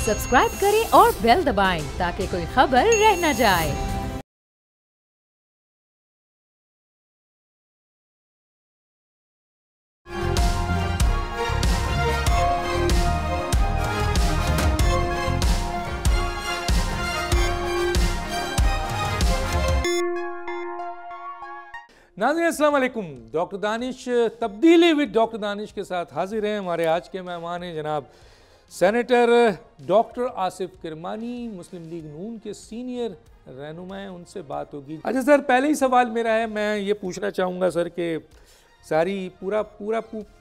Subscribe करें और bell दबाएं ताकि कोई खबर रह न जाए। नाज़रीन अस्सलाम वालेकुम। डॉक्टर दानिश तब्दीली विद डॉक्टर दानिश के साथ हाजिर हैं। हमारे आज के मेहमान हैं जनाब सेनेटर डॉक्टर आसिफ किरमानी, मुस्लिम लीग नून के सीनियर रहनुमा हैं, उनसे बात होगी। अच्छा सर, पहले ही सवाल मेरा है, मैं ये पूछना चाहूँगा सर कि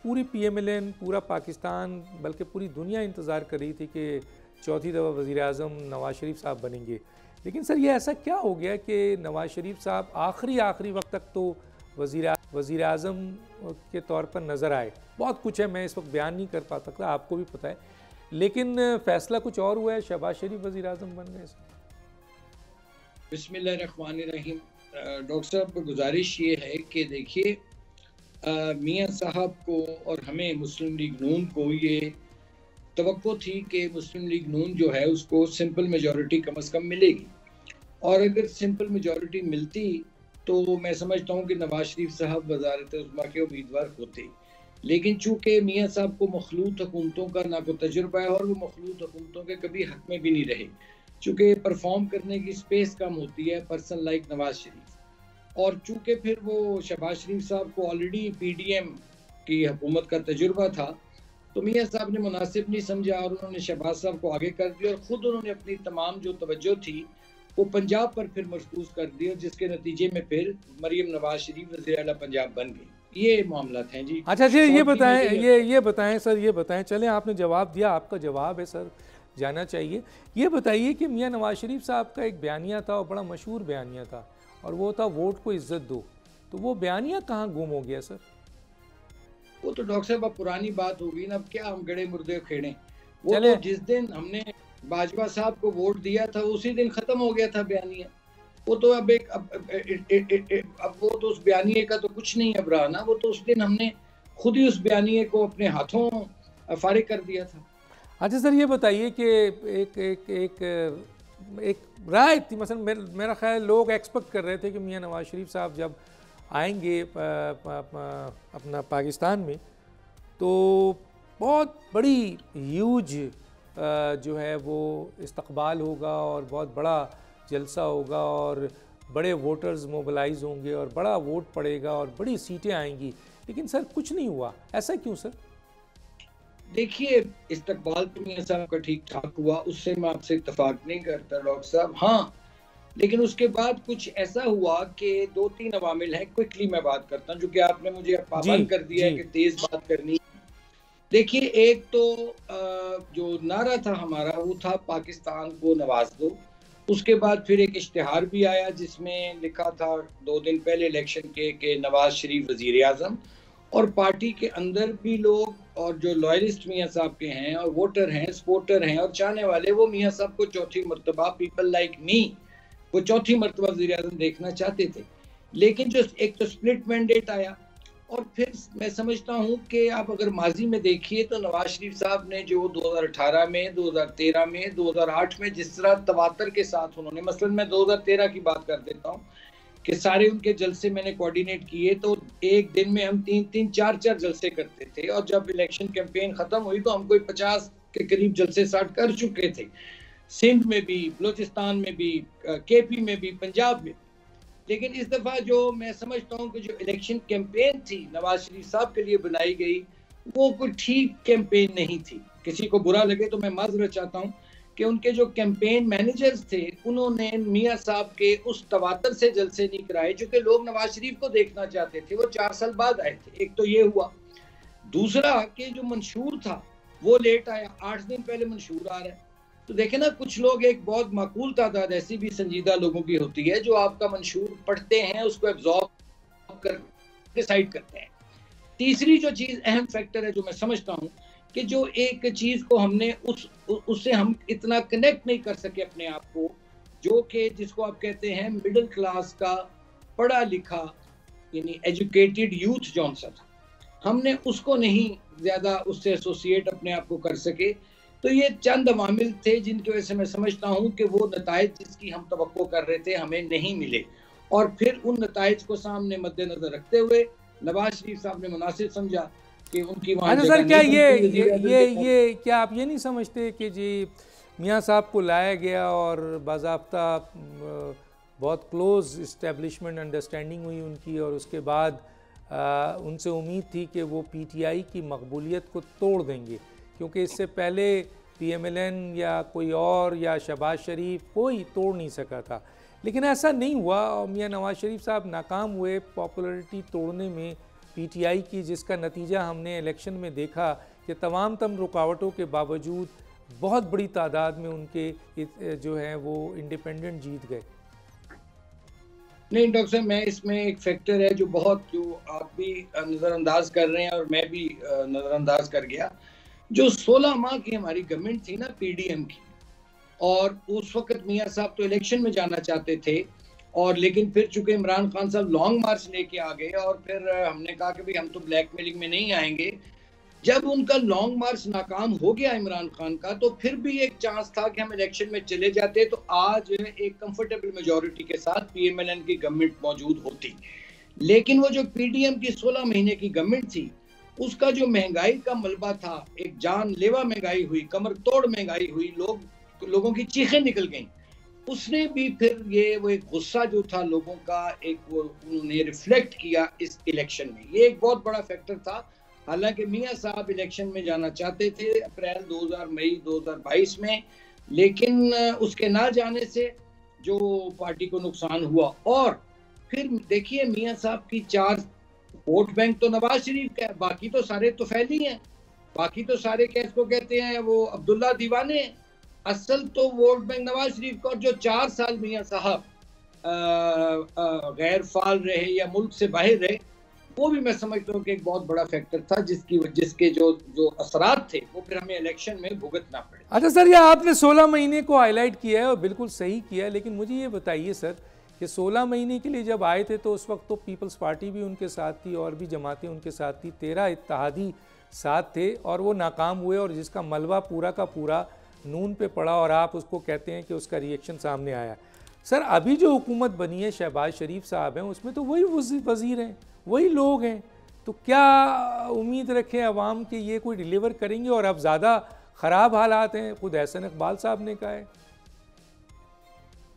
पूरी PMLN, पूरा पाकिस्तान बल्कि पूरी दुनिया इंतज़ार कर रही थी कि चौथी दफ़ा वज़ीर आज़म नवाज़ शरीफ साहब बनेंगे, लेकिन सर ये ऐसा क्या हो गया कि नवाज़ शरीफ साहब आखिरी वक्त तक तो वज़ीर आज़म के तौर पर नज़र आए। बहुत कुछ है, मैं इस वक्त बयान नहीं कर पाता था, आपको भी पता है, लेकिन फ़ैसला कुछ और हुआ है, शहबाज शरीफ वज़ीर आज़म बन गए। बिस्मिल्लाहिर्रहमानिर्रहीम। डॉक्टर साहब को गुजारिश ये है कि देखिए, मियाँ साहब को और हमें मुस्लिम लीग नून को ये तवक्को थी कि मुस्लिम लीग नून जो है उसको सिंपल मेजॉरिटी कम से कम मिलेगी, और अगर सिंपल मेजॉरिटी मिलती तो मैं समझता हूँ कि नवाज शरीफ साहब वज़ारत उज़्मा के उम्मीदवार होते। लेकिन चूँकि मियाँ साहब को मखलूत हुकूमतों का ना कोई तजुर्बा है और वो मखलूत हुकूमतों के कभी हक में भी नहीं रहे, चूँकि परफॉर्म करने की स्पेस कम होती है पर्सन लाइक नवाज शरीफ, और चूँकि फिर वो शहबाज शरीफ साहब को ऑलरेडी PDM की हुकूमत का तजुर्बा था, तो मियाँ साहब ने मुनासिब नहीं समझा और उन्होंने शहबाज साहब को आगे कर दिया, और ख़ुद उन्होंने अपनी तमाम जो तवज्जो थी वो पंजाब पर फिर मरकूज कर दिया, जिसके नतीजे में फिर मरियम नवाज शरीफ वज़ीर आला पंजाब बन गई। ये मामला हैं जी। अच्छा जी, ये बताएं सर, ये बताएं, चलें आपने जवाब दिया, आपका जवाब है सर, जाना चाहिए। ये बताइए कि मियाँ नवाज शरीफ साहब का एक बयानिया था और बड़ा मशहूर बयानिया था, और वो था वोट को इज्जत दो, तो वो बयानिया कहाँ गुम हो गया सर? वो तो डॉक्टर साहब अब पुरानी बात होगी ना, अब क्या हम गड़े मुर्दे खेड़े। वो तो जिस दिन हमने बाजवा साहब को वोट दिया था उसी दिन खत्म हो गया था बयानिया। वो तो अब वो तो उस बयानिए का तो कुछ नहीं अब रहा ना, वो तो उस दिन हमने खुद ही उस बयानिए को अपने हाथों फारिग कर दिया था। अच्छा सर, ये बताइए कि एक राय थी, मसलन मेरा ख्याल लोग एक्सपेक्ट कर रहे थे कि मियाँ नवाज शरीफ साहब जब आएंगे अपना पाकिस्तान में तो बहुत बड़ी ह्यूज जो है वो इस्तकबाल होगा और बहुत बड़ा जलसा होगा और बड़े वोटर्स मोबिलाइज होंगे और बड़ा वोट पड़ेगा और बड़ी सीटें आएंगी, लेकिन सर कुछ नहीं हुआ। ऐसा क्यों सर? देखिए, इस्तकबाल तो मियाँ साहब का ठीक ठाक हुआ, उससे मैं आपसे इत्तफाक नहीं करता डॉक्टर साहब। हाँ, लेकिन उसके बाद कुछ ऐसा हुआ कि 2-3 अवामिल हैं, क्विकली मैं बात करता हूँ, जो कि आपने मुझे पाबंद कर दिया है कि तेज बात करनी। देखिए, एक तो जो नारा था हमारा वो था पाकिस्तान को नवाज दो। उसके बाद फिर एक इश्तिहार भी आया जिसमें लिखा था 2 दिन पहले इलेक्शन के कि नवाज शरीफ वजीर आज़म, और पार्टी के अंदर भी लोग और जो लॉयलिस्ट मियाँ साहब के हैं और वोटर हैं, सपोर्टर हैं और चाहने वाले, वो मियाँ साहब को चौथी मरतबा, पीपल लाइक मी, वो चौथी मरतबा वज़ीर आज़म देखना चाहते थे। लेकिन जो एक तो स्प्लिट मैंडेट आया, और फिर मैं समझता हूँ कि आप अगर माजी में देखिए तो नवाज शरीफ साहब ने जो 2018 में, 2013 में, 2008 में जिस तरह तवातर के साथ उन्होंने, मसलन मैं 2013 की बात कर देता हूँ कि सारे उनके जलसे मैंने कोऑर्डिनेट किए, तो एक दिन में हम 3-3, 4-4 जलसे करते थे, और जब इलेक्शन कैंपेन खत्म हुई तो हम कोई 50 के करीब जलसे स्टार्ट कर चुके थे, सिंध में भी, बलूचिस्तान में भी, KP में भी, पंजाब में। लेकिन इस दफ़ा जो मैं समझता हूँ कि जो इलेक्शन कैंपेन थी नवाज शरीफ साहब के लिए बनाई गई, वो कोई ठीक कैंपेन नहीं थी। किसी को बुरा लगे तो मैं माजरत चाहता हूँ कि उनके जो कैंपेन मैनेजर्स थे उन्होंने मियाँ साहब के उस तवातर से जलसे नहीं कराए जो कि लोग नवाज शरीफ को देखना चाहते थे। वो 4 साल बाद आए थे, एक तो ये हुआ। दूसरा कि जो मंशूर था वो लेट आया, 8 दिन पहले मंशूर आ रहा है। तो देखें ना, कुछ लोग, एक बहुत माकूल तादाद ऐसी भी संजीदा लोगों की होती है जो आपका मंशूर पढ़ते हैं, उसको एब्जॉर्ब कर डिसाइड करते हैं। तीसरी जो चीज़ अहम फैक्टर है जो मैं समझता हूँ कि जो एक चीज़ को हमने उससे हम इतना कनेक्ट नहीं कर सके अपने आप को, जो कि जिसको आप कहते हैं मिडिल क्लास का पढ़ा लिखा यानी एजुकेटेड यूथ जौन सा था, हमने उसको नहीं ज़्यादा उससे एसोसिएट अपने आप को कर सके। तो ये चंद अवामिल थे जिनकी वजह से मैं समझता हूँ कि वो नताइज जिसकी हम तवक्को कर रहे थे हमें नहीं मिले, और फिर उन नताइज को सामने मद्देनजर रखते हुए नवाज शरीफ साहब ने मुनासिब समझा कि उनकी वहाँ अच्छा सर, क्या ये क्या आप ये नहीं समझते कि जी मियाँ साहब को लाया गया और बाज़ाब्ता बहुत क्लोज इस्टेब्लिशमेंट अंडरस्टैंडिंग हुई उनकी, और उसके बाद उनसे उम्मीद थी कि वो पीटीआई की मकबूलियत को तोड़ देंगे, क्योंकि इससे पहले पीएमएलएन या कोई और या शहबाज शरीफ कोई तोड़ नहीं सका था, लेकिन ऐसा नहीं हुआ और मियाँ नवाज शरीफ साहब नाकाम हुए पॉपुलरिटी तोड़ने में पीटीआई की, जिसका नतीजा हमने इलेक्शन में देखा कि तमाम रुकावटों के बावजूद बहुत बड़ी तादाद में उनके जो हैं वो इंडिपेंडेंट जीत गए। नहीं डॉक्टर साहब, मैं इसमें एक फैक्टर है जो आप भी नज़रअंदाज कर रहे हैं और मैं भी नज़रअंदाज कर गया। जो 16 माह की हमारी गवर्नमेंट थी ना पीडीएम की, और उस वक्त मियाँ साहब तो इलेक्शन में जाना चाहते थे, और लेकिन फिर चूंकि इमरान खान साहब लॉन्ग मार्च लेके आ गए और फिर हमने कहा कि भाई हम तो ब्लैकमेलिंग में नहीं आएंगे। जब उनका लॉन्ग मार्च नाकाम हो गया इमरान खान का, तो फिर भी एक चांस था कि हम इलेक्शन में चले जाते तो आज एक कंफर्टेबल मेजॉरिटी के साथ पीएमएलएन की गवर्नमेंट मौजूद होती। लेकिन वो जो पीडीएम की 16 महीने की गवर्नमेंट थी, उसका जो महंगाई का मलबा था, एक जानलेवा महंगाई हुई, कमर तोड़ महंगाई हुई, लोगों की चीखें निकल गईं। उसने भी फिर वो एक गुस्सा जो था लोगों का, एक वो उन्होंने रिफ्लेक्ट किया इस इलेक्शन में। ये एक बहुत बड़ा फैक्टर था। हालांकि मियाँ साहब इलेक्शन में जाना चाहते थे मई 2022 में, लेकिन उसके ना जाने से जो पार्टी को नुकसान हुआ। और फिर देखिए मियाँ साहब की 4 वोट बैंक तो नवाज शरीफ का है, बाकी तो सारे तो फैली हैं, बाकी तो सारे क्या इसको कहते हैं वो अब्दुल्ला दीवाने हैं। असल तो वोट बैंक नवाज शरीफ का, और जो 4 साल मियाँ साहब गैर फाल रहे या मुल्क से बाहर रहे, वो भी मैं समझता हूँ कि एक बहुत बड़ा फैक्टर था जिसके जो असरात थे वो फिर हमें इलेक्शन में भुगतना पड़े। अच्छा सर, ये आपने 16 महीने को हाईलाइट किया है और बिल्कुल सही किया है, लेकिन मुझे ये बताइए सर कि 16 महीने के लिए जब आए थे तो उस वक्त तो पीपल्स पार्टी भी उनके साथ थी और भी जमातें उनके साथ थी, 13 इत्तेहादी साथ थे, और वो नाकाम हुए और जिसका मलबा पूरा का पूरा नून पे पड़ा, और आप उसको कहते हैं कि उसका रिएक्शन सामने आया। सर अभी जो हुकूमत बनी है, शहबाज शरीफ साहब हैं, उसमें तो वही वज़ीर हैं, वही लोग हैं, तो क्या उम्मीद रखें अवाम के ये कोई डिलीवर करेंगे? और अब ज़्यादा ख़राब हालात हैं, खुद एहसन इकबाल साहब ने कहा है।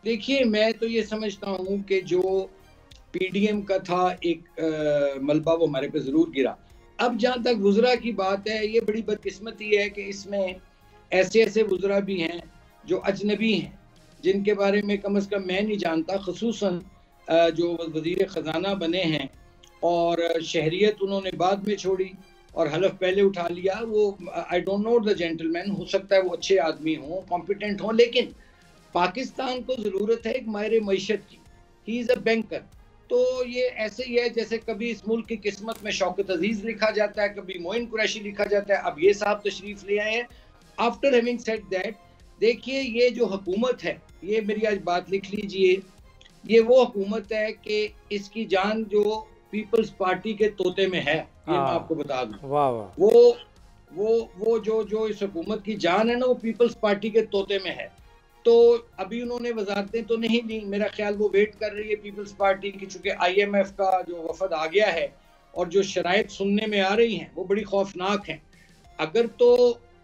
देखिए मैं तो ये समझता हूँ कि जो पीडीएम का था एक मलबा, वो हमारे पे ज़रूर गिरा। अब जहाँ तक वुज़रा की बात है, ये बड़ी बदकिस्मती है कि इसमें ऐसे वुज़रा भी हैं जो अजनबी हैं, जिनके बारे में कम से कम मैं नहीं जानता, खुसूसन जो वज़ीर ख़जाना बने हैं और शहरियत उन्होंने बाद में छोड़ी और हलफ पहले उठा लिया। वो I don't know the gentleman, हो सकता है वो अच्छे आदमी हों, कॉम्पिटेंट हों, लेकिन पाकिस्तान को ज़रूरत है एक माहिर मईशत की। He is a banker. तो ये ऐसे ही है जैसे कभी इस मुल्क की किस्मत में शौकत अजीज़ लिखा जाता है, कभी मोइन कुरैशी लिखा जाता है, अब ये साहब तशरीफ़ ले आए हैं। आफ्टर हैविंग सेड दैट, देखिए ये जो हुकूमत है, ये मेरी आज बात लिख लीजिए, ये वो हुकूमत है कि इसकी जान जो पीपल्स पार्टी के तोते में है, ये मैं आपको बता दूं। वाह वाह। वो जो इस हुकूमत की जान है ना, वो पीपल्स पार्टी के तोते में है। तो अभी उन्होंने वजारतें तो नहीं ली, मेरा ख्याल वो वेट कर रही है पीपल्स पार्टी की, चूंकि IMF का जो वफद आ गया है और जो शराइत सुनने में आ रही हैं वो बड़ी खौफनाक हैं। अगर तो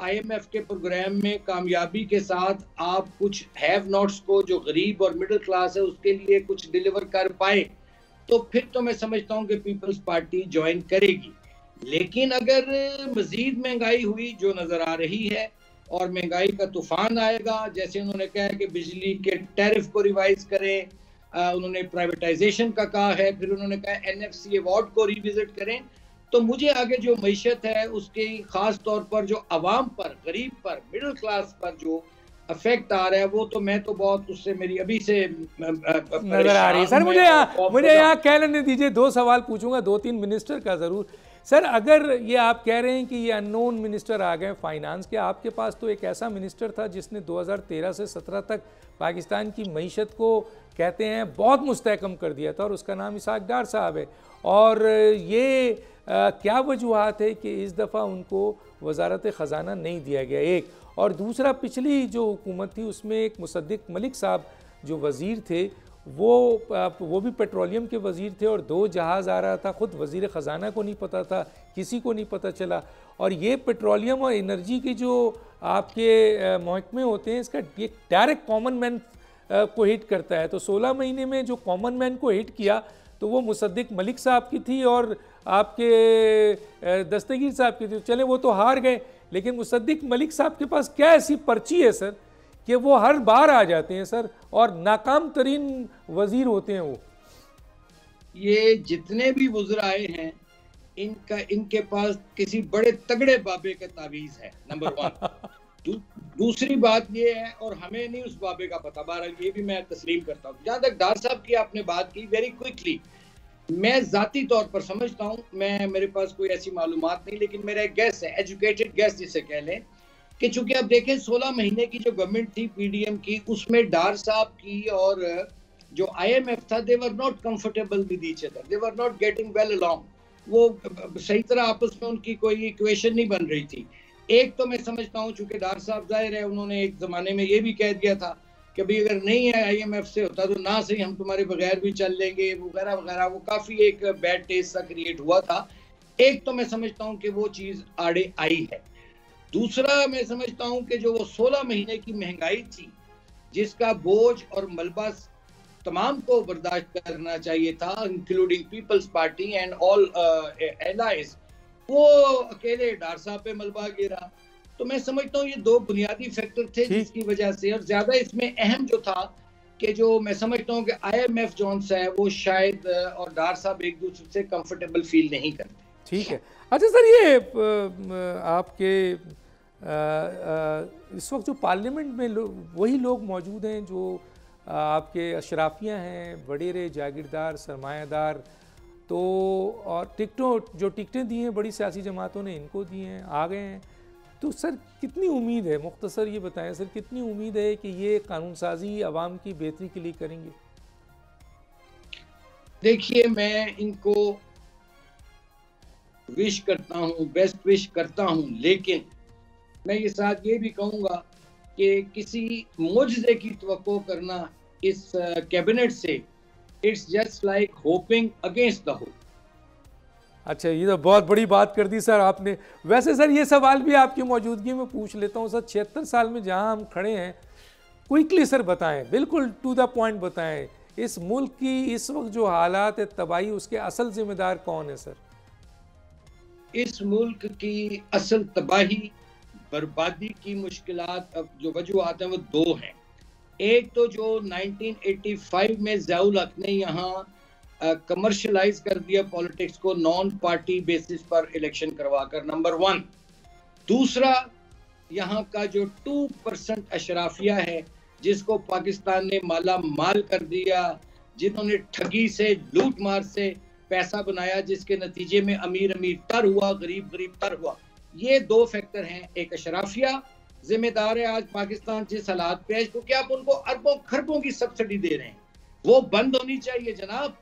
IMF के प्रोग्राम में कामयाबी के साथ आप कुछ हैव नॉट्स को, जो गरीब और मिडिल क्लास है, उसके लिए कुछ डिलीवर कर पाए, तो फिर तो मैं समझता हूँ कि पीपल्स पार्टी ज्वाइन करेगी। लेकिन अगर मजीद महंगाई हुई जो नज़र आ रही है और महंगाई का तूफान आएगा, जैसे उन्होंने कहा है कि बिजली के टैरिफ को रिवाइज करें, उन्होंने प्राइवेटाइजेशन का कहा है, फिर उन्होंने कहा NFC अवार्ड को रिविजिट करें, तो मुझे आगे जो मईशत है उसके खास तौर पर जो अवाम पर, गरीब पर, मिडिल क्लास पर जो अफेक्ट आ रहा है, वो तो मैं तो बहुत उससे मेरी अभी से नजर आ रही है। सर मुझे यहाँ कह लेने दीजिए, 2 सवाल पूछूंगा, 2-3 मिनिस्टर का ज़रूर। सर अगर ये आप कह रहे हैं कि ये अननोन मिनिस्टर आ गए फाइनेंस के, आपके पास तो एक ऐसा मिनिस्टर था जिसने 2013 से 17 तक पाकिस्तान की मईशत को कहते हैं बहुत मुस्तहकम कर दिया था, और उसका नाम इसाक डार साहब है। और ये क्या वजूहत है कि इस दफ़ा उनको वजारत ख़जाना नहीं दिया गया, एक। और दूसरा, पिछली जो हुकूमत थी उसमें एक मुसद्दिक मलिक साहब जो वज़ीर थे, वो भी पेट्रोलियम के वज़ीर थे, और 2 जहाज़ आ रहा था, ख़ुद वज़ीर ख़जाना को नहीं पता था, किसी को नहीं पता चला। और ये पेट्रोलियम और एनर्जी के जो आपके महकमे होते हैं, इसका ये डायरेक्ट कॉमन मैन को हिट करता है। तो 16 महीने में जो कॉमन मैन को हिट किया तो वो मुसद्दिक मलिक साहब की थी और आपके दस्तगीर साहब की थी। चले वो तो हार गए, लेकिन मुसद्दिक मलिक साहब के पास क्या ऐसी पर्ची है सर कि वो हर बार आ जाते हैं सर, और नाकाम तरीन वजीर होते हैं वो। ये जितने भी वज़ीर आए हैं, इनके पास किसी बड़े तगड़े बाबे का तावीज़ है, नंबर 1। दूसरी बात ये है, और हमें नहीं उस बाबे का पता, बहरहाल ये भी मैं तस्लीम करता हूँ। जहाँ तक डार साहब की आपने बात की, वेरी क्विकली, मैं ज़ाती तौर पर समझता हूँ, मेरे पास कोई ऐसी मालूमात नहीं, लेकिन मेरा एक गैस है, एजुकेटेड गैस जिसे कह लें, कि चूंकि आप देखें 16 महीने की जो गवर्नमेंट थी पीडीएम की, उसमें डार साहब की और जो आईएमएफ था, they were not comfortable with each other, they were not getting well along. वो सही तरह आपस में उनकी कोई इक्वेशन नहीं बन रही थी। एक तो मैं समझता हूँ, चूंकि डार साहब जाहिर है उन्होंने एक जमाने में ये भी कह दिया था कि भाई अगर नहीं है आईएमएफ से होता तो ना सही हम तुम्हारे बगैर भी चल लेंगे वगैरह वगैरह, वो काफी एक बैड टेस्ट सा क्रिएट हुआ था। एक तो मैं समझता हूँ कि वो चीज आड़े आई है। दूसरा मैं समझता हूँ कि जो वो 16 महीने की महंगाई थी, जिसका बोझ और मलबा तमाम को बर्दाश्त करना चाहिए था, including Peoples Party and all allies, वो अकेले डार साहब पे मलबा गिरा। तो मैं समझता हूँ ये 2 बुनियादी फैक्टर थे जिसकी वजह से, और ज्यादा इसमें अहम जो था कि जो मैं समझता हूँ कि आईएमएफ जोन सा है, वो शायद और डार साहब एक दूसरे से कंफर्टेबल फील नहीं करते। ठीक है। अच्छा सर, ये आपके इस वक्त जो पार्लियामेंट में वही लोग मौजूद हैं जो आपके अशराफियाँ हैं, वडेरे, जागीरदार, सरमायादार, तो और टिकटें दी हैं बड़ी सियासी जमातों ने, इनको दी हैं, आ गए हैं। तो सर कितनी उम्मीद है, मुख्तसर ये बताएं सर, कितनी उम्मीद है कि ये कानून साजी आवाम की बेहतरी के लिए करेंगे? देखिए, मैं इनको विश करता हूँ, बेस्ट विश करता हूँ, लेकिन मैं ये साथ ये भी कहूँगा कि किसी मुआवजे की तवक्को करना इस कैबिनेट से, it's just like hopping against the hope. अच्छा, ये तो बहुत बड़ी बात कर दी सर आपने। वैसे सर ये सवाल भी आपकी मौजूदगी में पूछ लेता हूँ सर, 76 साल में जहाँ हम खड़े हैं, क्विकली सर बताएं, बिल्कुल टू द पॉइंट बताएं, इस मुल्क की इस वक्त जो हालात है तबाही, उसके असल जिम्मेदार कौन है सर? इस मुल्क की असल तबाही, बर्बादी की मुश्किलात, अब जो वजूहात हैं वो 2 हैं। एक तो जो 1985 में ज़ियाउल हक ने यहाँ कमर्शलाइज कर दिया पॉलिटिक्स को, नॉन पार्टी बेसिस पर इलेक्शन करवाकर, नंबर 1। दूसरा, यहाँ का जो 2% अशराफिया है जिसको पाकिस्तान ने माला माल कर दिया, जिन्होंने ठगी से, लूट मार से पैसा बनाया, जिसके नतीजे में अमीर अमीर तर हुआ, गरीब गरीब तर हुआ। ये 2 फैक्टर हैं। एक अशराफिया जिम्मेदार है आज पाकिस्तान जिस हालात पे है, क्योंकि आप उनको अरबों खरबों की सब्सिडी दे रहे हैं, वो बंद होनी चाहिए जनाब।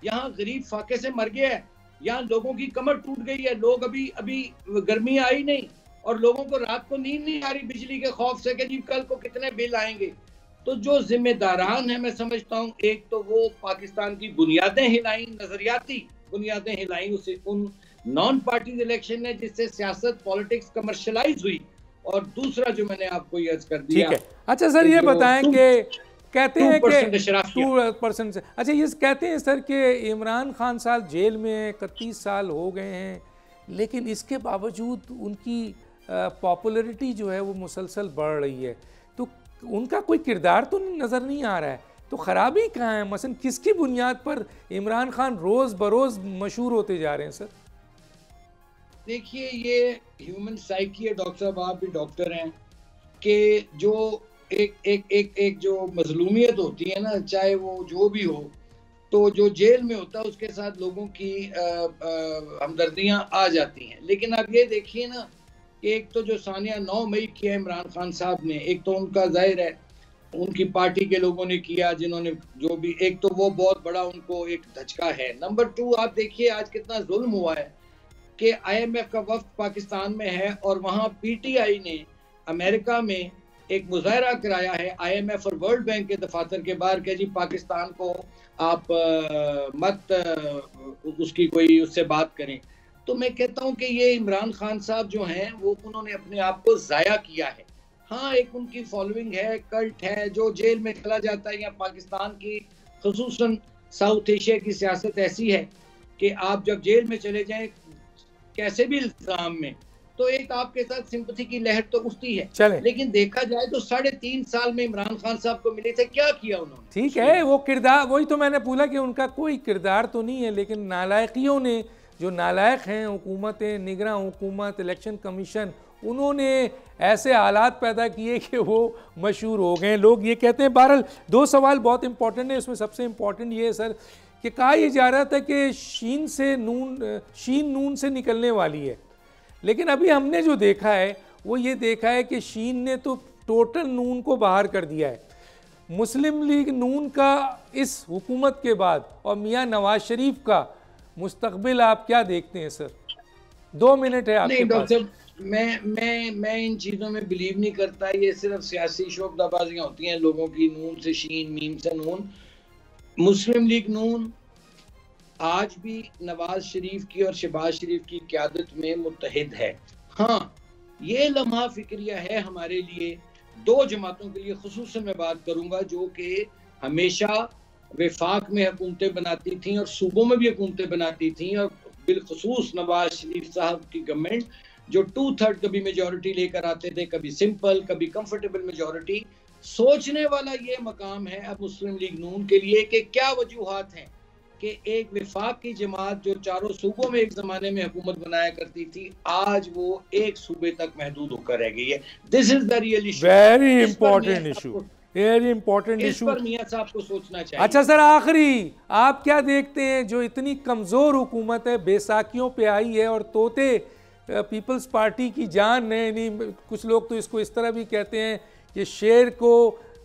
यहाँ गरीब फाके से मर गया है, यहाँ लोगों की कमर टूट गई है, लोग अभी गर्मी आई नहीं और लोगों को रात को नींद नहीं आ रही बिजली के खौफ से कि जी कल को कितने बिल आएंगे। तो जो जिम्मेदारान है, मैं समझता हूँ, एक तो वो पाकिस्तान की बुनियादें हिलाई, नजरियाती बुनियादें हिलाई उसे उन नॉन पार्टी इलेक्शन ने, जिससे सियासत पॉलिटिक्स कमर्शलाइज हुई, और दूसरा जो मैंने आपको ये अर्ज कर दिया। ठीक है। अच्छा सर, ये बताएं कि कहते हैं कि 2% से, अच्छा ये कहते हैं सर कि इमरान खान साहब जेल में 31 साल हो गए हैं, लेकिन इसके बावजूद उनकी पॉपुलैरिटी जो है वो मुसलसल बढ़ रही है, तो उनका कोई किरदार तो नज़र नहीं आ रहा है, तो ख़राबी कहाँ है? मसलन किसकी बुनियाद पर इमरान खान रोज़ बरोज़ मशहूर होते जा रहे हैं सर? देखिए, ये ह्यूमन साइकी है, डॉक्टर साहब आप भी डॉक्टर हैं, कि जो एक जो मजलूमियत होती है ना, चाहे वो जो भी हो, तो जो जेल में होता है उसके साथ लोगों की हमदर्दियां आ जाती हैं। लेकिन अब ये देखिए ना कि एक तो जो सानिया 9 मई किया इमरान खान साहब ने, एक तो उनका जाहिर है उनकी पार्टी के लोगों ने किया, जिन्होंने जो भी, एक तो वो बहुत बड़ा उनको एक धचका है। नंबर 2 आप देखिए आज कितना जुल्म हुआ है कि IMF का वफ्द पाकिस्तान में है और वहाँ PTI ने अमेरिका में एक मुजाहरा कराया है IMF और वर्ल्ड बैंक के दफातर के बाहर कि जी पाकिस्तान को आप मत उसकी कोई उससे बात करें। तो मैं कहता हूं कि ये इमरान खान साहब जो हैं वो उन्होंने अपने आप को जाया किया है। हाँ, एक उनकी फॉलोइंग है, कल्ट है, जो जेल में चला जाता है, या पाकिस्तान की खुसूसन साउथ एशिया की सियासत ऐसी है कि आप जब जेल में चले जाएं कैसे भी इल्जाम में, तो एक आपके साथ सिंपैथी की लहर तो उठती है। लेकिन देखा जाए तो 3.5 साल में इमरान खान साहब को मिले थे, क्या किया उन्होंने? ठीक है, वो किरदार, वही तो मैंने बोला कि उनका कोई किरदार तो नहीं है, लेकिन नालायकियों ने, जो नालायक हैं, हुकूमतें, निगरां हुकूमत, इलेक्शन कमीशन, उन्होंने ऐसे हालात पैदा किए कि वो मशहूर हो गए। लोग ये कहते हैं। बहरहाल 2 सवाल बहुत इंपॉर्टेंट है, उसमें सबसे इम्पॉर्टेंट ये है सर कि कहा यह जा रहा था कि शीन नून से निकलने वाली है, लेकिन अभी हमने जो देखा है वो ये देखा है कि शीन ने तो टोटल नून को बाहर कर दिया है। मुस्लिम लीग नून का इस हुकूमत के बाद और मियां नवाज शरीफ का मुस्तकबिल आप क्या देखते हैं सर? 2 मिनट है आपके पास। मैं इन चीज़ों में बिलीव नहीं करता। ये सिर्फ सियासी शोबदाबाजियाँ होती हैं लोगों की, नून से शीन, मीम से नून। मुस्लिम लीग नून आज भी नवाज शरीफ की और शहबाज शरीफ की क़यादत में मुत्तहिद है। हाँ, ये लम्हा फिक्रिया है हमारे लिए, 2 जमातों के लिए खुसूसन मैं बात करूंगा, जो कि हमेशा वफाक में हुकूमतें बनाती थी और सूबों में भी हुकूमतें बनाती थी, और बिलखुसूस नवाज शरीफ साहब की गवर्नमेंट जो 2/3 कभी मेजॉरिटी लेकर आते थे, कभी सिंपल, कभी कंफर्टेबल मेजॉरिटी। सोचने वाला ये मकाम है अब मुस्लिम लीग नून के लिए कि क्या वजूहात हैं कि एक वफाक की जमात जो 4 सूबों में एक जमाने में हुकूमत बनाया करती थी, आज वो एक सूबे तक महदूद होकर रह गई है। This is the real issue, very important issue, very important issue. इस पर मियां साहब को सोचना चाहिए। अच्छा सर, आखिरी आप क्या देखते हैं, जो इतनी कमजोर हुकूमत है, बेसाखियों पे आई है और तोते पीपल्स पार्टी की जान है, नहीं कुछ लोग तो इसको इस तरह भी कहते हैं कि शेर को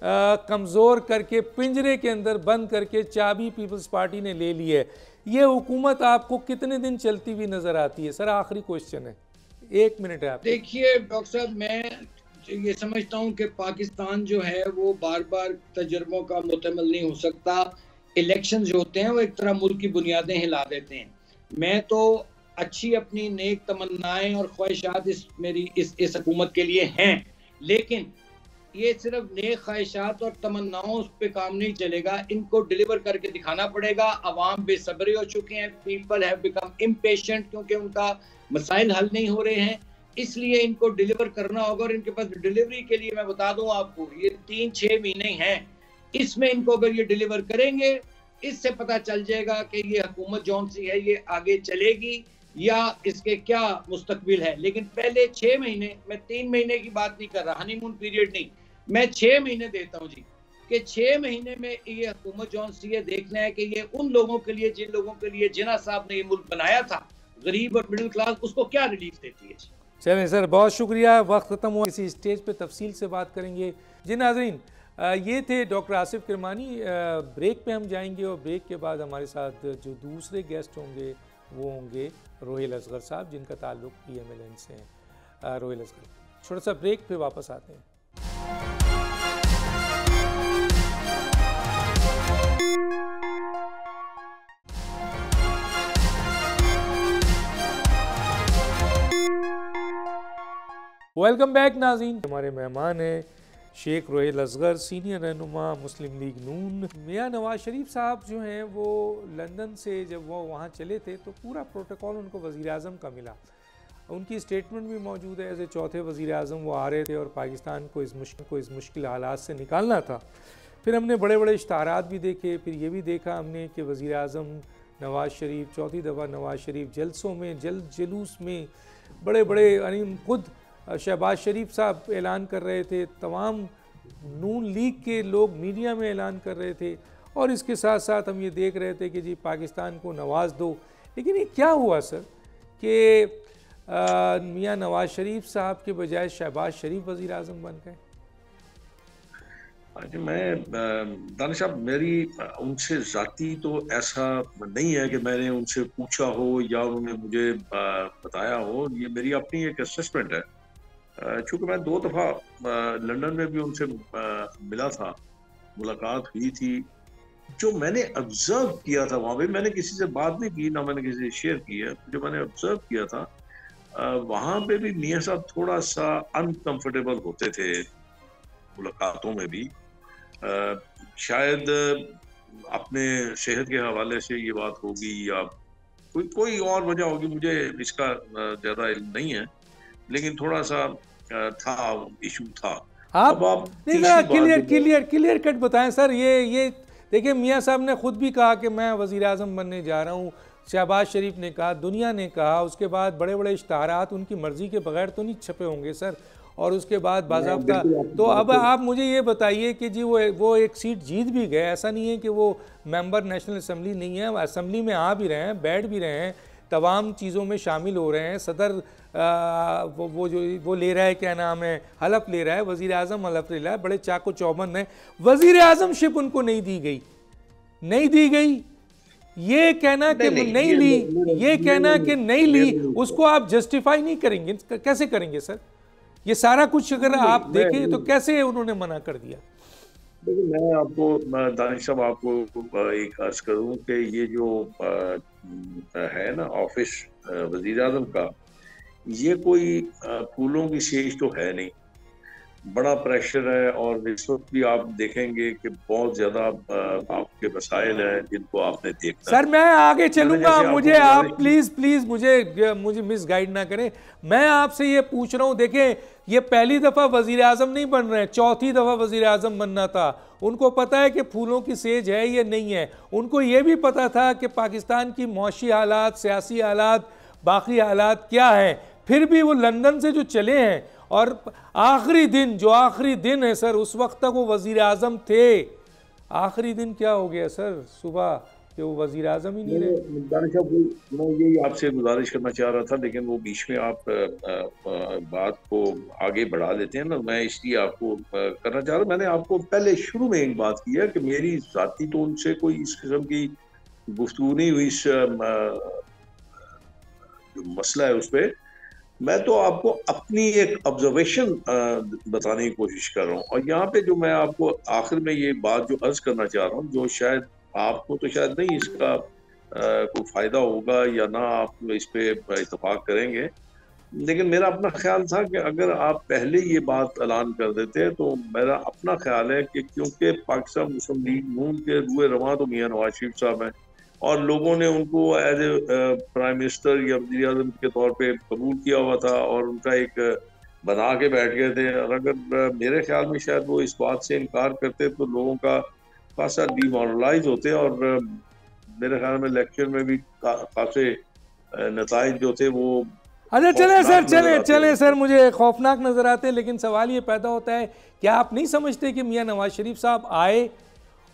कमज़ोर करके पिंजरे के अंदर बंद करके चाबी पीपल्स पार्टी ने ले ली है। ये हुकूमत आपको कितने दिन चलती हुई नज़र आती है? सर आखिरी क्वेश्चन है, 1 मिनट है आप। देखिए डॉक्टर साहब, मैं ये समझता हूँ कि पाकिस्तान जो है वो बार बार तजर्बों का मुतमल नहीं हो सकता। इलेक्शन जो होते हैं वो एक तरह मुल्क की बुनियादें हिला देते हैं। मैं तो अच्छी अपनी नेक तमन्नाएं और ख्वाहिशात इस हुकूमत के लिए हैं, लेकिन ये सिर्फ नेक ख्वाहिशात और तमन्नाओं पे काम नहीं चलेगा, इनको डिलीवर करके दिखाना पड़ेगा। अवाम बेसब्री हो चुके हैं, पीपल हैव बिकम इम्पेशेंट, क्योंकि उनका मसाइल हल नहीं हो रहे हैं, इसलिए इनको डिलीवर करना होगा। और इनके पास डिलीवरी के लिए मैं बता दूं आपको, ये 3-6 महीने हैं, इसमें इनको अगर ये डिलीवर करेंगे, इससे पता चल जाएगा कि ये हुकूमत जौन सी है ये आगे चलेगी या इसके क्या मुस्तकबिल है। लेकिन पहले 6 महीने, मैं 3 महीने की बात नहीं कर रहा, हनीमून पीरियड नहीं, मैं 6 महीने देता हूँ जी, कि 6 महीने में ये हुकूमत जौन सी है देखना है कि ये उन लोगों के लिए, जिन लोगों के लिए जिन्ना साहब ने ये मुल्क बनाया था, गरीब और मिडिल क्लास, उसको क्या रिलीफ देती है। चलें सर, बहुत शुक्रिया, वक्त ख़त्म हुआ, किसी स्टेज पे तफसील से बात करेंगे। जी नाज़रीन, ये थे डॉक्टर आसिफ किरमानी। ब्रेक पे हम जाएंगे और ब्रेक के बाद हमारे साथ जो दूसरे गेस्ट होंगे वो होंगे रोहिल असगर साहब, जिनका ताल्लुक PMLN से है। रोहिल असगर, छोटा सा ब्रेक पे वापस आते हैं। वेलकम बैक नाज़रीन, हमारे मेहमान हैं शेख रोहिल असगर, सीनियर रहनुमा मुस्लिम लीग नून। मियां नवाज शरीफ साहब जो हैं वो लंदन से जब वो वहाँ चले थे तो पूरा प्रोटोकॉल उनको वज़ीर आज़म का मिला, उनकी स्टेटमेंट भी मौजूद है। एज ए चौथे वज़ीर आज़म वो आ रहे थे और पाकिस्तान को इस मुश्किल हालात से निकालना था। फिर हमने बड़े बड़े इश्तारात भी देखे, फिर ये भी देखा हमने कि वज़ीर आज़म नवाज शरीफ चौथी दफ़ा नवाज शरीफ जलसों में, जलूस में, बड़े बड़े, यानी खुद शहबाज शरीफ साहब ऐलान कर रहे थे, तमाम नून लीग के लोग मीडिया में ऐलान कर रहे थे, और इसके साथ साथ हम ये देख रहे थे कि जी पाकिस्तान को नवाज दो। लेकिन ये क्या हुआ सर कि मियाँ नवाज शरीफ साहब के बजाय शहबाज शरीफ वज़ीर आज़म बन गए? अच्छा, मैं दानिश साहब, मेरी उनसे ज़ाती तो ऐसा नहीं है कि मैंने उनसे पूछा हो या उन्होंने मुझे बताया हो। ये मेरी अपनी एक असेसमेंट है। चूँकि मैं 2 दफ़ा लंदन में भी उनसे मिला था, मुलाकात हुई थी। जो मैंने ऑब्जर्व किया था वहाँ पे, मैंने किसी से बात नहीं की, ना मैंने किसी से शेयर की है। जो मैंने ऑब्जर्व किया था वहाँ पे भी मियाँ साहब थोड़ा सा अनकंफर्टेबल होते थे मुलाकातों में भी। शायद अपने सेहत के हवाले से ये बात होगी या कोई और वजह होगी, मुझे इसका ज़्यादा इल्म नहीं है, लेकिन थोड़ा सा था, इशू था। आप क्लियर कट बताएं सर। ये देखिए, मियाँ साहब ने खुद भी कहा कि मैं वज़ीर आज़म बनने जा रहा हूँ, शहबाज शरीफ ने कहा, दुनिया ने कहा, उसके बाद बड़े बड़े इश्तारात उनकी मर्ज़ी के बगैर तो नहीं छपे होंगे सर, और उसके बाद बाज़ाब्ता। तो अब आप मुझे ये बताइए कि जी वो एक सीट जीत भी गए। ऐसा नहीं है कि वो मेंबर नेशनल असम्बली नहीं है, असम्बली में आ भी रहे हैं, बैठ भी रहे हैं, तमाम चीज़ों में शामिल हो रहे हैं। सदर वो ले रहा है, क्या नाम है, हलफ ले रहा है, वज़ीर आज़म हलफ ले रहा है, बड़े चाको चौबंद हैं। वज़ीर आज़म शिप उनको नहीं दी गई। ये कहना कि नहीं ली, ये कहना कि नहीं ली, उसको आप जस्टिफाई नहीं करेंगे, कैसे करेंगे सर? ये सारा कुछ अगर आप देखें तो कैसे उन्होंने मना कर दिया? देखिए, मैं आपको दानिश साहब आपको एक अर्ज करूं कि ये जो है ना ऑफिस वज़ीर आज़म का, ये कोई फूलों की सेज तो है नहीं। बड़ा प्रेशर है और इस वक्त भी आप देखेंगे कि बहुत ज्यादा आपके मसाइल हैं जिनको आपने देखना। सर मैं आगे चलूंगा, मुझे आप प्लीज मुझे मिस गाइड ना करें। मैं आपसे ये पूछ रहा हूँ, देखें ये पहली दफा वजीर आजम नहीं बन रहे हैं, चौथी दफा वजीर आजम बनना था। उनको पता है कि फूलों की सेज है या नहीं है। उनको ये भी पता था कि पाकिस्तान की मौशी हालात, सियासी हालात, बाकी हालात क्या है। फिर भी वो लंदन से जो चले हैं और आखिरी दिन है सर, उस वक्त तक वो वजीर आजम थे। आखिरी दिन क्या हो गया सर सुबह कि वो वजीर आजम ही नहीं रहे। मैं यही आपसे गुजारिश करना चाह रहा था, लेकिन वो बीच में आप बात को आगे बढ़ा देते हैं ना, मैं इसलिए आपको करना चाह रहा हूँ। मैंने आपको पहले शुरू में एक बात की है कि मेरी जाती तो उनसे कोई इस किस्म की गुफ्तगू नहीं हुई। इस जो मसला है उस पर मैं तो आपको अपनी एक ऑब्जर्वेशन बताने की कोशिश कर रहा हूँ। और यहाँ पे जो मैं आपको आखिर में ये बात जो अर्ज करना चाह रहा हूँ, जो शायद आपको तो शायद नहीं इसका कोई फायदा होगा या ना आप इस पे इत्तेफाक करेंगे, लेकिन मेरा अपना ख्याल था कि अगर आप पहले ये बात ऐलान कर देते तो मेरा अपना ख्याल है कि क्योंकि पाकिस्तान मुस्लिम लीग नून के रूए रवां तो मियां नवाज शरीफ साहब हैं और लोगों ने उनको एज ए प्राइम मिनिस्टर या वज़ीर आज़म के तौर पे कबूल किया हुआ था और उनका एक बना के बैठ गए थे। और अगर मेरे ख्याल में शायद वो इस बात से इनकार करते तो लोगों का खासा डिमोरलाइज होते और मेरे ख्याल में इलेक्शन में भी खासे नताइज जो थे वो। अच्छा चले सर, मुझे खौफनाक नजर आते हैं, लेकिन सवाल ये पैदा होता है क्या आप नहीं समझते कि मियां नवाज शरीफ साहब आए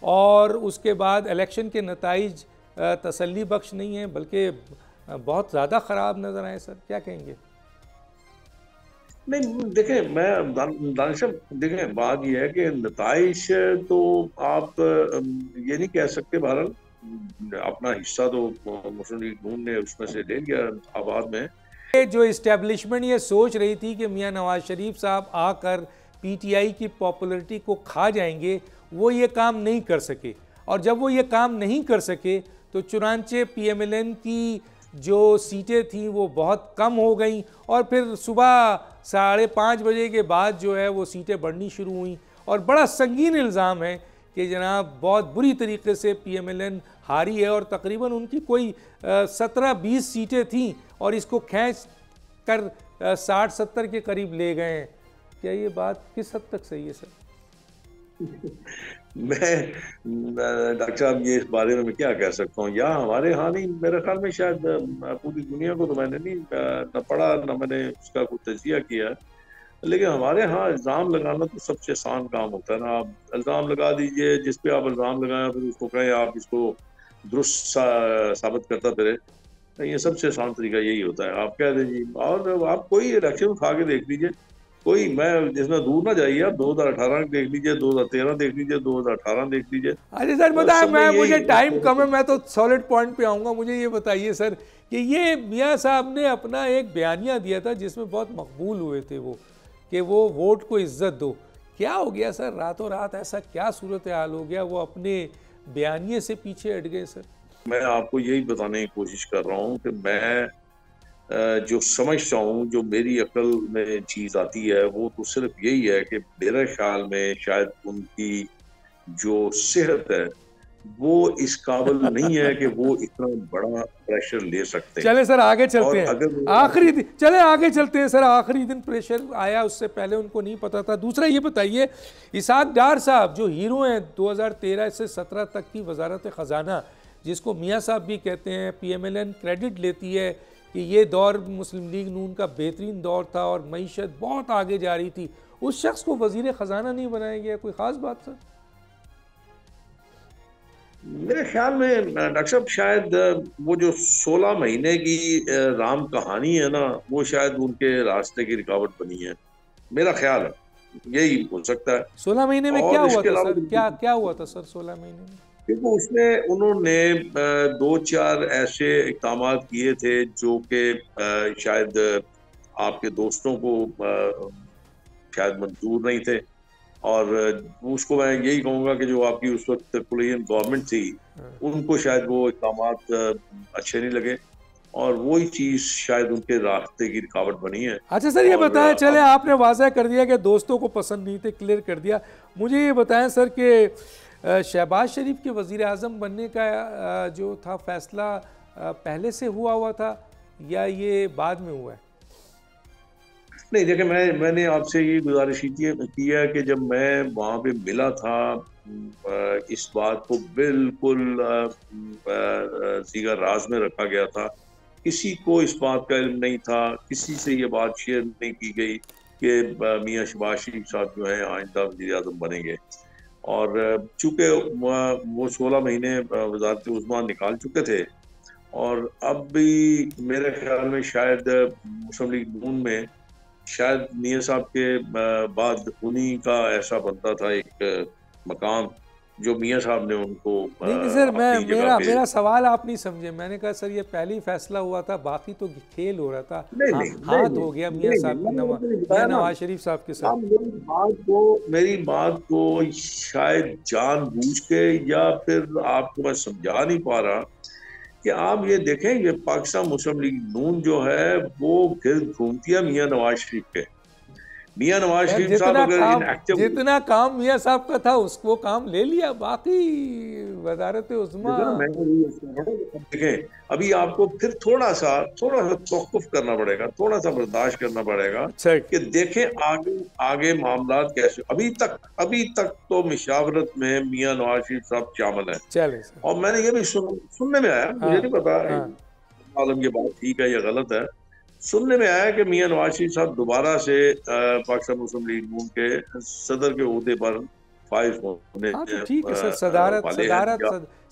और उसके बाद इलेक्शन के नताइज तसल्ली बख्श नहीं है बल्कि बहुत ज़्यादा ख़राब नज़र आए सर? क्या कहेंगे? नहीं देखें, मैं दानिश साहब देखें, बात यह है कि नताइज तो आप ये नहीं कह सकते। बहरहाल अपना हिस्सा तो मुस्लिम लीग नून ने उसमें से ले लिया आबाद में। जो इस्टेब्लिशमेंट ये सोच रही थी कि मियां नवाज शरीफ साहब आकर पीटीआई की पॉपुलरिटी को खा जाएंगे, वो ये काम नहीं कर सके। और जब वो ये काम नहीं कर सके तो चुनांचे पीएमएलएन की जो सीटें थीं वो बहुत कम हो गई और फिर सुबह 5:30 बजे के बाद जो है वो सीटें बढ़नी शुरू हुई। और बड़ा संगीन इल्ज़ाम है कि जनाब बहुत बुरी तरीके से पीएमएलएन हारी है और तकरीबन उनकी कोई 17-20 सीटें थीं और इसको खींच कर 60-70 के करीब ले गए हैं। क्या ये बात किस हद तक सही है सर? मैं डॉक्टर साहब ये इस बारे में मैं क्या कह सकता हूँ। या हमारे यहाँ नहीं, मेरे ख्याल में शायद पूरी दुनिया को तो मैंने नहीं न पढ़ा न मैंने उसका कुछ तजिया किया, लेकिन हमारे यहाँ इल्ज़ाम लगाना तो सबसे आसान काम होता है ना। आप इल्ज़ाम लगा दीजिए, जिस पे आप इल्ज़ाम लगाएं फिर उसको कहें आप इसको दुरुस्त साबित करता फिरे। ये सबसे आसान तरीका यही होता है, आप कह दीजिए। और आप कोई इलेक्शन उठा के देख लीजिए, कोई, मैं जिसमें दूर ना जाइए, आप 2018 देख लीजिए, 2013 देख लीजिए, 2018 देख लीजिए। अच्छा सर, तो बताए सब में मैं, मुझे यही टाइम कम है, मैं तो सॉलिड पॉइंट पे आऊँगा। मुझे ये बताइए सर कि ये मियाँ साहब ने अपना एक बयानिया दिया था जिसमें बहुत मकबूल हुए थे वो, कि वो वोट को इज्जत दो। क्या हो गया सर, रातों रात ऐसा क्या सूरत हाल हो गया, वो अपने बयानिए से पीछे हट गए सर? मैं आपको यही बताने की कोशिश कर रहा हूँ कि मैं जो समझता हूँ, जो मेरी अकल में चीज आती है, वो तो सिर्फ यही है कि मेरे ख्याल में शायद उनकी जो सेहत है वो इस काबिल नहीं है कि वो इतना बड़ा प्रेशर ले सकते हैं। चले सर आगे चलते और हैं, अगर आखिरी दिन, चले आगे चलते हैं सर। आखिरी दिन प्रेशर आया, उससे पहले उनको नहीं पता था। दूसरा ये बताइए, इसाक डार साहब जो हीरो हैं 2013 से 17 तक की वजारत ख़जाना, जिसको मियाँ साहब भी कहते हैं, PMLN क्रेडिट लेती है कि ये दौर मुस्लिम लीग नून का बेहतरीन दौर था और मईशत बहुत आगे जा रही थी, उस शख्स को वजीर ख़जाना नहीं बनाया गया, कोई ख़ास बात सर? मेरे ख्याल में डॉक्टर साहब, शायद वो जो 16 महीने की राम कहानी है ना, वो शायद उनके रास्ते की रुकावट बनी है, मेरा ख्याल है। यही हो सकता है। 16 महीने में क्या और हुआ इसके था अलावा सर, क्या हुआ था सर 16 महीने में? क्योंकि उसमें उन्होंने 2-4 ऐसे इकदाम किए थे जो कि शायद आपके दोस्तों को शायद मंजूर नहीं थे। और उसको मैं यही कहूँगा कि जो आपकी उस वक्त कोलिशन गवर्नमेंट थी, उनको शायद वो इकदाम अच्छे नहीं लगे, और वही चीज़ शायद उनके रास्ते की रुकावट बनी है। अच्छा सर, ये बताएं, चले आपने वाज़ह कर दिया कि दोस्तों को पसंद नहीं थे, क्लियर कर दिया। मुझे ये बताएं सर कि शहबाज शरीफ के वज़ीर आज़म बनने का जो था फैसला पहले से हुआ था या ये बाद में हुआ है? नहीं, देखिए, मैंने आपसे ये गुजारिश की है कि जब मैं वहाँ पे मिला था, इस बात को बिल्कुल सीगा राज में रखा गया था। किसी को इस बात का इल्म नहीं था, किसी से ये बात शेयर नहीं की गई कि मियाँ शहबाज शरीफ साहब जो है आइंदा वज़ीर आज़म बनेंगे। और चूँकि वो 16 महीने वज़ारत उज़्मा निकाल चुके थे, और अब भी मेरे ख्याल में शायद मुस्लिम लीग नून में शायद मियाँ साहब के बाद उन्हीं का ऐसा बनता था एक मकाम, जो मियाँ साहब ने उनको नहीं सर, मेरा पे। सवाल आप नहीं समझे। मैंने कहा सर ये पहले ही फैसला हुआ था, बाकी तो खेल हो रहा था। हाथ हो गया मियाँ साहब की, मियाँ नवाज शरीफ साहब के साथ। मेरी बात को शायद जानबूझ के, या फिर आपको मैं समझा नहीं पा रहा कि आप ये देखें, ये पाकिस्तान मुस्लिम लीग नून जो है वो गिर्द घूमती है मियाँ नवाज शरीफ के। मियाँ नवाज शरीफ साहब अगर इनएक्टिव, जितना काम मियाँ साहब का था उसको काम ले लिया, बाकी वज़ारत उज़्मा। देखें, अभी आपको फिर थोड़ा सा तौक़ुफ़ करना पड़ेगा, थोड़ा सा बर्दाश्त करना पड़ेगा कि देखें आगे मामलात कैसे। अभी तक तो मिशावरत में मियाँ नवाज शरीफ साहब शामिल है। और मैंने ये भी सुनने में आया, मुझे नहीं पता मालूम ये बात ठीक है या गलत है, सुनने में आया कि मियाँ नवाज शरीफ साहब दोबारा से पाकिस्तान मुस्लिम लीग नून के सदर के ओहदे पर फाइज होने। तो ठीक है सर,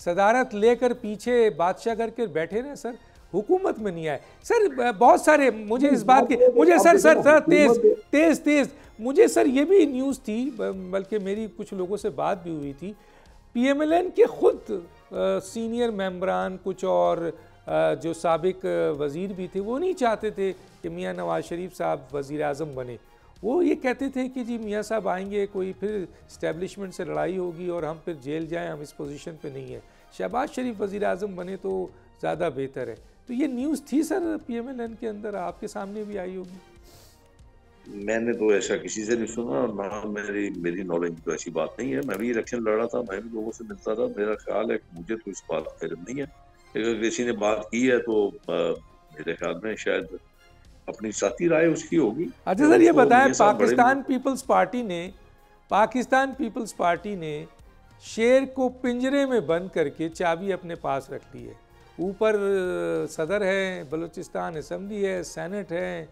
सदारत लेकर पीछे बादशाह करके बैठे ना सर, हुकूमत में नहीं आए सर। बहुत सारे मुझे इस बात की, मुझे सर तेज मुझे सर ये भी न्यूज़ थी, बल्कि मेरी कुछ लोगों से बात भी हुई थी, PMLN के खुद सीनियर मेंबरान, कुछ और जो साबिक वज़ीर भी थे, वो नहीं चाहते थे कि मियाँ नवाज शरीफ साहब वज़ीर आज़म बने। वो ये कहते थे कि जी मियाँ साहब आएंगे, कोई फिर इस्टेब्लिशमेंट से लड़ाई होगी और हम फिर जेल जाएं, हम इस पोजीशन पे नहीं है, शहबाज शरीफ वज़ीर आज़म बने तो ज़्यादा बेहतर है। तो ये न्यूज़ थी सर PMLN के अंदर, आपके सामने भी आई होगी। मैंने तो ऐसा किसी से नहीं सुना, और ना मेरी नॉलेज तो ऐसी बात नहीं है। मैं भी इलेक्शन लड़ा था, मैं भी लोगों से मिलता था, मेरा ख्याल है कि मुझे तो इस बात का इल्म नहीं है। अगर किसी ने बात की है तो मेरे ख्याल में शायद अपनी साथी राय उसकी होगी। अच्छा सर, ये बताएं, पाकिस्तान पीपल्स पार्टी ने शेर को पिंजरे में बंद करके चाबी अपने पास रख ली है। ऊपर सदर है, बलूचिस्तान असम्बली है, सेनेट है,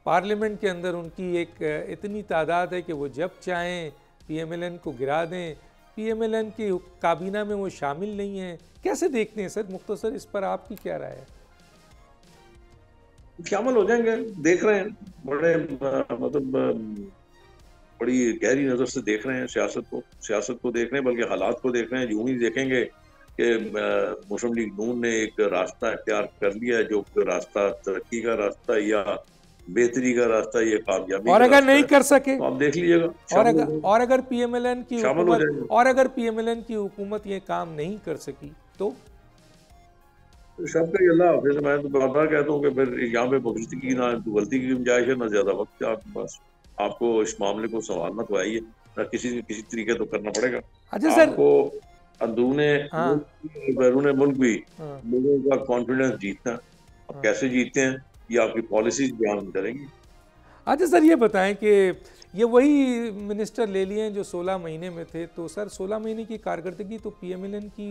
पार्लियामेंट के अंदर उनकी एक इतनी तादाद है कि वो जब चाहें PMLN को गिरा दें, PMLN की काबीना में वो शामिल नहीं हैं। कैसे देखते हैं सर, मुख्तसर इस पर आपकी क्या राय है? शामिल हो जाएंगे, देख रहे हैं, बड़े मतलब बड़ी गहरी नज़र से देख रहे हैं सियासत को देख रहे हैं, बल्कि हालात को देख रहे हैं। यूं ही देखेंगे कि मुस्लिम लीग नून ने एक रास्ता इख्तियार कर लिया है, जो रास्ता तरक्की का रास्ता या बेहतरी का रास्ता, ये कामयाबी, और अगर नहीं कर सके तो आप देख लीजिएगा। और अगर PMLN की हुकूमत ये काम नहीं कर सकी तो सबका अल्लाह हाफिज़। मैं तो बार बार कहता हूँ कि फिर यहाँ पे बख्शती की ना गलती की गुंजाइश है, ना ज्यादा वक्त है आपके पास। आपको इस मामले को संभालना तो आइए, ना किसी तरीके तो करना पड़ेगा। अच्छा सर, आपको अंदरूने बैरून मुल्क भी लोगों का कॉन्फिडेंस जीतना, अब कैसे जीतते हैं ये आपकी पॉलिसीज बयान करेंगी। अच्छा सर, ये बताएं कि ये वही मिनिस्टर ले लिए हैं जो 16 महीने में थे, तो सर 16 महीने की कारकर्दगी तो PMLN की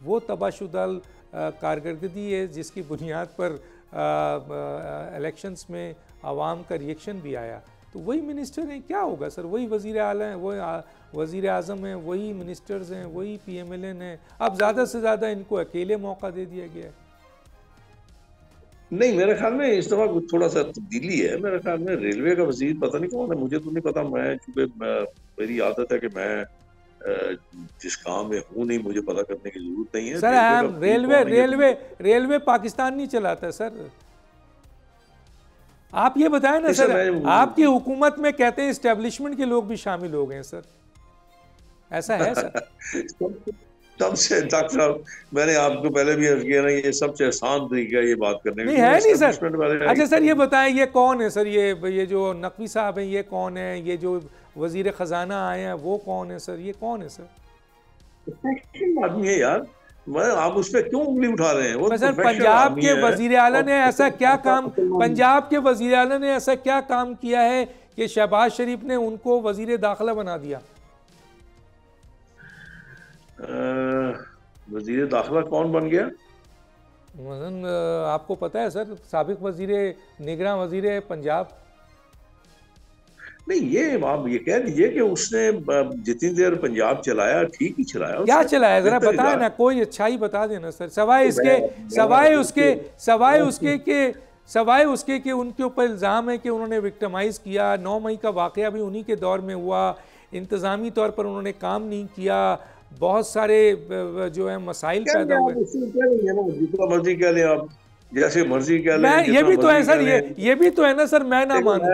वो तबाशुदा कारकर्दगी है जिसकी बुनियाद पर इलेक्शंस में आवाम का रिएक्शन भी आया। तो वही मिनिस्टर हैं, क्या होगा सर? वही वज़ीर आला हैं, वही वज़ीर आज़म हैं, वही मिनिस्टर्स हैं, वही PMLN हैं। अब ज़्यादा से ज़्यादा इनको अकेले मौका दे दिया गया है। नहीं, मेरे ख्याल में इस दफा थोड़ा सा तब्दीली है। मेरे ख्याल में रेलवे का वजीर पता नहीं कौन है, मुझे तो नहीं पता। मैं चूंकि मेरी आदत है कि मैं जिस काम में हूँ नहीं, मुझे पता करने की जरूरत नहीं है सर। रेलवे पाकिस्तान नहीं चलाता सर। आप ये बताएं ना सर, आपकी हुकूमत में कहते हैं इस्टेब्लिशमेंट के लोग भी शामिल हो गए हैं सर, ऐसा है सर? सबसे डॉक्टर साहब, मैंने आपको पहले भी अर्ज किया ना, ये सबसे आसान तरीका है ये बात करने नहीं है नहीं सर। अच्छा सर, ये बताएं ये कौन है सर? ये जो नकवी साहब हैं ये कौन है? ये जो वजीर खजाना आए हैं वो कौन है सर? ये कौन है सर? आदमी है यार, आप उस पर क्यों उंगली उठा रहे हैं? वो सर पंजाब के वजीर आला ने ऐसा क्या काम, पंजाब के वजीर आला ने ऐसा क्या काम किया है कि शहबाज शरीफ ने उनको वजीर दाखिला बना दिया? वजीर दाखिला कौन बन गया? आपको पता है सर, साबिक वजीर निगरान वजीर पंजाब। नहीं, ये आप ये कह दीजिए कि उसने जितनी देर पंजाब चलाया ठीक ही चलाया। क्या चलाया जरा बताए ना, कोई अच्छाई बता देना सर, सवाए उसके कि उनके ऊपर इल्ज़ाम है कि उन्होंने विक्टिमाइज किया। 9 मई का वाक़या भी उन्हीं के दौर में हुआ, इंतज़ामी तौर पर उन्होंने काम नहीं किया, बहुत सारे जो है मसाइल पैदा हुए। जितना मर्जी कह लें आप, जैसे मर्जी कह लें, ये भी तो है सर, ये भी तो है ना सर, मैं ना मानूं।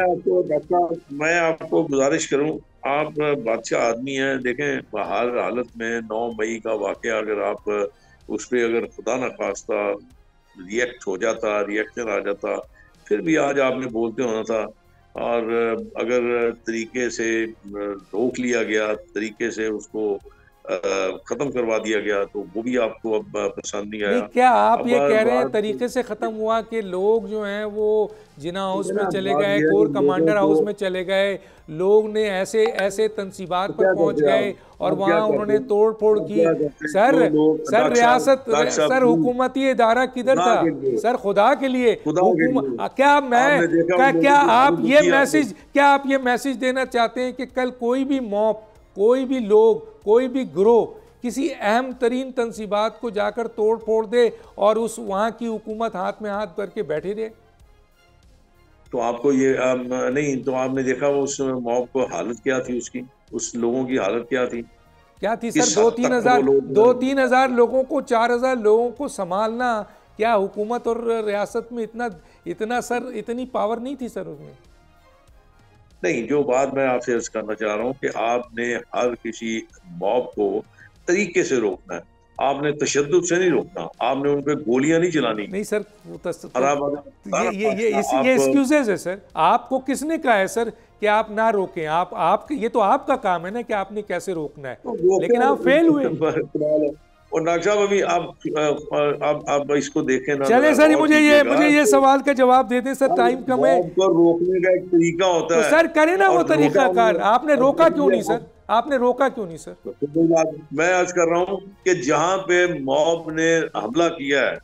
मैं आपको गुजारिश करूं, आप बादशाह आदमी हैं, देखें हर हालत में 9 मई का वाक़या अगर आप उस पर अगर खुदा न खास्ता रिएक्ट हो जाता, रिएक्शन आ जाता, फिर भी आज आपने बोलते होना था। और अगर तरीके से रोक लिया गया, तरीके से उसको खत्म करवा दिया गया, तो वो भी आपको अब पसंद नहीं आया। क्या आप ये कह रहे हैं तरीके से खत्म हुआ कि लोग जो हैं वो जिना हाउस में चले गए, कोर कमांडर हाउस में चले गए, लोग ने ऐसे तंसीबात पर पहुंच गए और वहां उन्होंने तोड़ फोड़ की? सर रियासत, सर हुकूमती इदारा किधर था सर? खुदा के लिए क्या आप ये मैसेज देना चाहते हैं कि कल कोई भी मॉब, कोई भी लोग, कोई भी ग्रोह किसी अहम तरीन तंसीबात को जाकर तोड़ फोड़ दे और उस वहां की हुकूमत हाथ में हाथ करके बैठी रहे? तो आपको ये नहीं, तो आपने देखा वो उस मॉब को हालत क्या थी, उसकी, उस लोगों की हालत क्या थी सर? 2-3 हजार लोगों को, 4,000 लोगों को संभालना, क्या हुकूमत और रियासत में इतना सर, इतनी पावर नहीं थी सर उसमें? नहीं, जो बात मैं आपसे अर्ज करना चाह रहा हूँ कि आपने हर किसी मॉब को तरीके से रोकना है, आपने तशद्दुद से नहीं रोकना, आपने उन पे गोलियां नहीं चलानी। नहीं सर, ये एक्सक्यूजेज है सर। आपको किसने कहा है सर कि आप ना रोकें? आप ये तो आपका काम है ना कि आपने कैसे रोकना है, लेकिन आप फेल हुए। और डॉक्टर साहब अभी आप इसको देखें ना। चले सर, मुझे ये सवाल का जवाब दे दें सर, टाइम कम है। रोकने का एक तरीका होता है तो सर करें ना वो तरीका कार। आपने रोका क्यों नहीं सर? आपने रोका क्यों नहीं सर? मैं आज कर रहा हूँ कि जहाँ पे मॉब ने हमला किया है,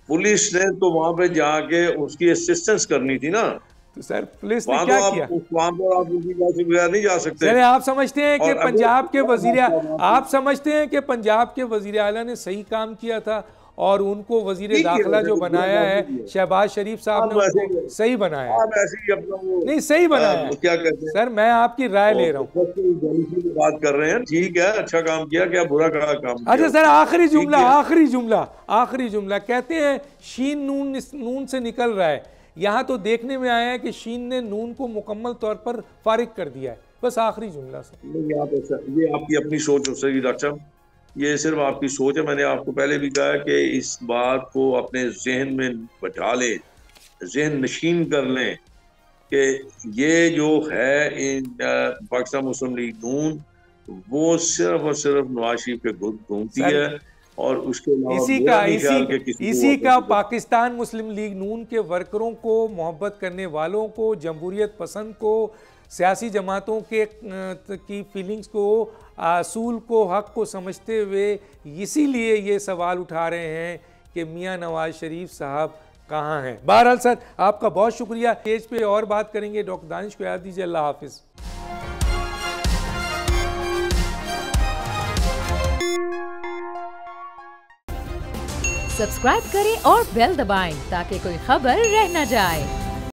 पुलिस ने तो वहां पे जाके उसकी असिस्टेंस करनी थी ना। तो सर पुलिस ने वहां क्या तो किया? वहां पर आप उनकी इजाजत के बगैर नहीं जा सकते। सर आप समझते हैं कि और अगर- पंजाब के वजीर, आप समझते हैं कि पंजाब के वजीर आला ने सही काम किया था और उनको वजीर ठीक है, दाखिला जो बुरा बनाया काम है नहीं किया। शहबाज शरीफ साहब आप ने ऐसे उनको ही- सही बनाया है। आप ऐसे ही अपना वो नहीं सही बनाया है क्या कहते हैं सर, मैं आपकी राय ले रहा हूँ। की बात कर रहे हैं। ठीक है, अच्छा काम किया, क्या बुरा काम किया? अच्छा सर आखिरी ठीक जुमला, है। आखिरी जुमला कहते हैं शीन नून से निकल रहा है। यहाँ तो देखने में आया है कि शीन ने नून को मुकम्मल तौर पर फारिग कर दिया है। बस आखिरी जुमला सर। नहीं, आप ऐसा, ये आपकी अपनी सोच हो सही डॉक्टर साहब, ये सिर्फ आपकी सोच है। मैंने आपको पहले भी कहा कि इस बात को अपने जहन में बैठा लें, जहन नशीन कर लें कि ये जो है इन पाकिस्तान मुस्लिम लीग नून, वो सिर्फ और सिर्फ नवाज शरीफ के खुद घूमती है और उसके अलावा इसी का पाकिस्तान मुस्लिम लीग नून के वर्करों को, मोहब्बत करने वालों को, जमहूरियत पसंद को, सियासी जमातों के की फीलिंग्स को, असूल को, हक को समझते हुए इसीलिए ये सवाल उठा रहे हैं कि मियां नवाज शरीफ साहब कहाँ हैं। बहरहाल सर आपका बहुत शुक्रिया। स्टेज पे और बात करेंगे। डॉक्टर दानिश को याद दीजिए। अल्लाह हाफिज़। सब्सक्राइब करें और बेल दबाएं ताकि कोई खबर रह न जाए।